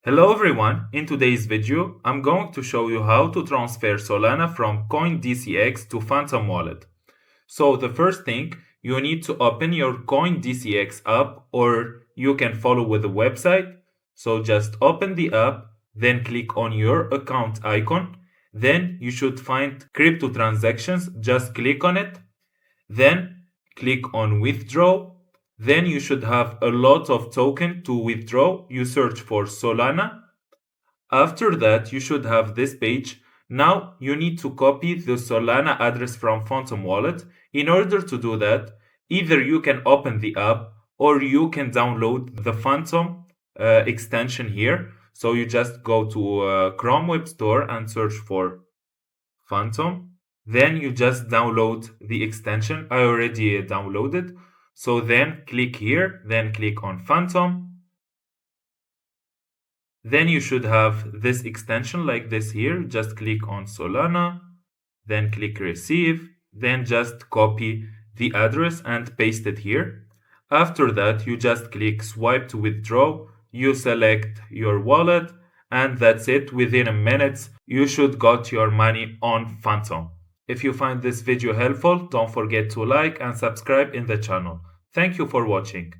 Hello everyone, in today's video I'm going to show you how to transfer Solana from CoinDCX to Phantom Wallet. So the first thing, you need to open your CoinDCX app, or you can follow with the website. So just open the app, then click on your account icon, then you should find crypto transactions, just click on it, then click on withdraw. Then you should have a lot of token to withdraw. You search for Solana. After that, you should have this page. Now you need to copy the Solana address from Phantom Wallet. In order to do that, either you can open the app or you can download the Phantom extension here. So you just go to Chrome Web Store and search for Phantom. Then you just download the extension. I already downloaded. So then click here, then click on Phantom. Then you should have this extension like this here. Just click on Solana, then click receive, then just copy the address and paste it here. After that, you just click swipe to withdraw. You select your wallet, and that's it. Within a minute, you should got your money on Phantom. If you find this video helpful, don't forget to like and subscribe in the channel. Thank you for watching.